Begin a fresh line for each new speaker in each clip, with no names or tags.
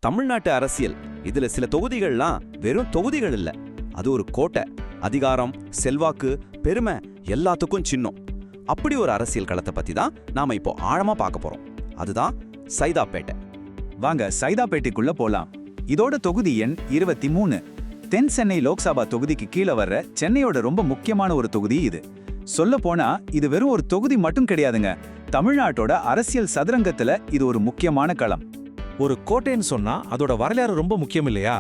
தமிழ்நாட்டு அரசியல் இதுல சில தொகுதிகள்லாம் வெறும் தொகுதிகள் இல்ல, அது ஒரு கோட்டை. அதிகாரம், செல்வாக்கு, பெருமை எல்லாத்துக்கும் சின்னம். அப்படி ஒரு அரசியல் களத்தை பத்தி தான் நாம இப்போ ஆழமா பார்க்க போறோம். அதுதான் சைதாப்பேட்டை.
வாங்க சைதாப்பேட்டைக்குள்ள போலாம். இதோட தொகுதி எண் 23. தென் சென்னை லோக்சபா தொகுதிக்கு கீழே வர்ற சென்னையோட ரொம்ப முக்கியமான ஒரு தொகுதி இது. சொல்ல போனா இது வெறும் ஒரு தொகுதி மட்டும் கிடையாதுங்க. தமிழ்நாட்டோட அரசியல் சதுரங்கத்துல இது ஒரு முக்கியமான களம்.
ஒரு கோட்டைன்னு சொன்னா அதோட வரலாறு ரொம்ப முக்கியம் இல்லையா?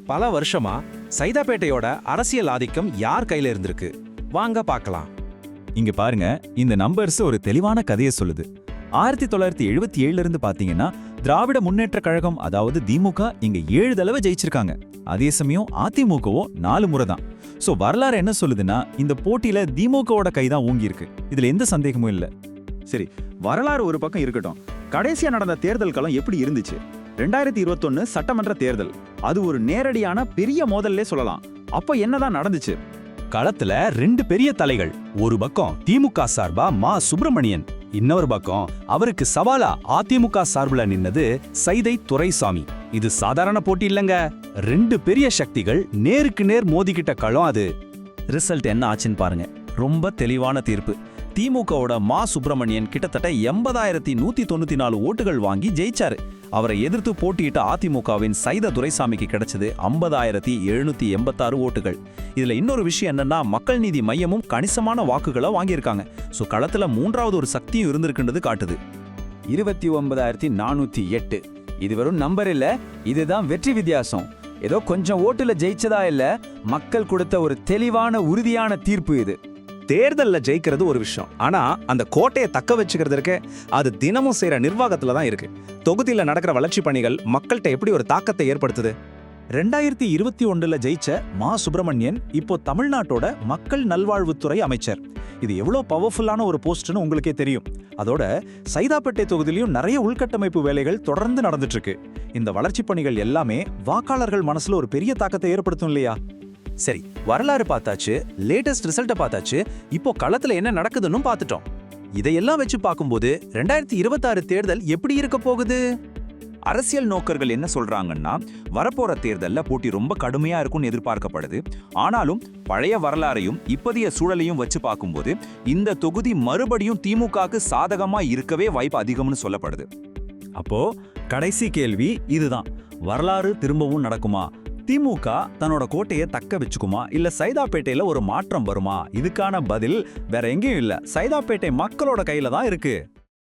பல வருஷமா சைதாப்பேட்டையோட அரசியல் ஆதிக்கம் யார் கையில இருந்திருக்கு வாங்க பார்க்கலாம்.
இங்க பாருங்க, இந்த நம்பர்ஸ் ஒரு தெளிவான கதையை சொல்லுது. 1977 இருந்து பாத்தீங்கன்னா திராவிட முன்னேற்ற கழகம், அதாவது திமுக இங்க 7 தடவை ஜெயிச்சிருக்காங்க. அதே சமயம் அதிமுகவோ 4 முறை தான். சோ வரலாறு என்ன சொல்லுதுன்னா, இந்த போட்டியில திமுகவோட கைதான் ஊங்கி இருக்கு. இதுல எந்த சந்தேகமும் இல்ல.
சரி, வரலாறு ஒரு பக்கம் இருக்கட்டும். கடைசியா நடந்த தேர்தல் களம் எப்படி இருந்துச்சு? 2021 சட்டமன்ற தேர்தல். அது ஒரு நேரடியான பெரிய மோதல்லே சொல்லலாம். அப்ப என்னதான் நடந்துச்சு?
களத்துல 2 பெரிய தலைகள். ஒரு பக்கம் திமுக சார்பா மா சுப்பிரமணியன், இன்னொரு பக்கம் அவருக்கு சவாலா அதிமுக சார்புல நின்னது சைதை துரைசாமி. இது சாதாரண போட்டி இல்லங்க. 2 பெரிய சக்திகள் நேருக்கு நேர் மோதிக்கிட்ட களம் அது.
ரிசல்ட் என்ன ஆச்சுன்னு பாருங்க. ரொம்ப தெளிவான தீர்ப்பு. திமுகவோட மா சுப்பிரமணியன் கிட்டத்தட்ட 80,194 ஓட்டுகள் வாங்கி ஜெயிச்சாரு. அவரை எதிர்த்து போட்டியிட்ட அதிமுகவின் சைத துரைசாமிக்கு கிடைச்சது 50,786 ஓட்டுகள். இதுல இன்னொரு விஷயம் என்னன்னா, மக்கள் நீதி மையமும் கணிசமான வாக்குகளை வாங்கியிருக்காங்க. சோ களத்துல 3வது ஒரு சக்தியும் இருந்திருக்குன்றது காட்டுது.
29,408. இது வெறும் நம்பர் இல்ல, இதுதான் வெற்றி வித்தியாசம். ஏதோ கொஞ்சம் ஓட்டுல ஜெயிச்சதா இல்ல, மக்கள் கொடுத்த ஒரு தெளிவான உறுதியான தீர்ப்பு இது.
தேர்தல்ல ஜெயிக்கிறது ஒரு விஷயம், ஆனா அந்த கோட்டையை தக்க வச்சுக்கிறதுக்கு அது தினமும் செய்யற நிர்வாகத்துல தான் இருக்கு. தொகுதியில நடக்கிற வளர்ச்சி பணிகள் மக்கள்கிட்ட எப்படி ஒரு தாக்கத்தை ஏற்படுத்துது?
2021 ஜெயிச்ச மா சுப்பிரமணியன் இப்போ தமிழ்நாட்டோட மக்கள் நல்வாழ்வுத்துறை அமைச்சர். இது எவ்வளவு பவர்ஃபுல்லான ஒரு போஸ்ட்னு உங்களுக்கே தெரியும். அதோட சைதாப்பேட்டை தொகுதியிலும் நிறைய உள்கட்டமைப்பு வேலைகள் தொடர்ந்து நடந்துட்டு இருக்கு. இந்த வளர்ச்சி பணிகள் எல்லாமே வாக்காளர்கள் மனசுல ஒரு பெரிய தாக்கத்தை ஏற்படுத்தும் இல்லையா?
சரி, வரலாறு பார்த்தாச்சு, லேட்டஸ்ட் ரிசல்ட்டை பார்த்தாச்சு, இப்போ களத்துல என்ன நடக்குதுன்னு பார்த்துட்டோம். இதையெல்லாம் வச்சு பார்க்கும்போது 2026 தேர்தல் எப்படி இருக்க போகுது?
அரசியல் நோக்கர்கள் என்ன சொல்றாங்கன்னா, வரப்போற தேர்தல்ல போட்டி ரொம்ப கடுமையா இருக்கும்னு எதிர்பார்க்கப்படுது. ஆனாலும் பழைய வரலாறையும் இப்போதைய சூழலையும் வச்சு பார்க்கும்போது இந்த தொகுதி மறுபடியும் திமுகவுக்கு சாதகமா இருக்கவே வாய்ப்பு அதிகம்னு சொல்லப்படுது.
அப்போ கடைசி கேள்வி இதுதான்: வரலாறு திரும்பவும் நடக்குமா? திமுக தன்னோட கோட்டையை தக்க வச்சுக்குமா, இல்ல சைதாப்பேட்டையில ஒரு மாற்றம் வருமா? இதுக்கான பதில் வேற எங்கேயும் இல்ல, சைதாப்பேட்டை மக்களோட கையில தான் இருக்கு.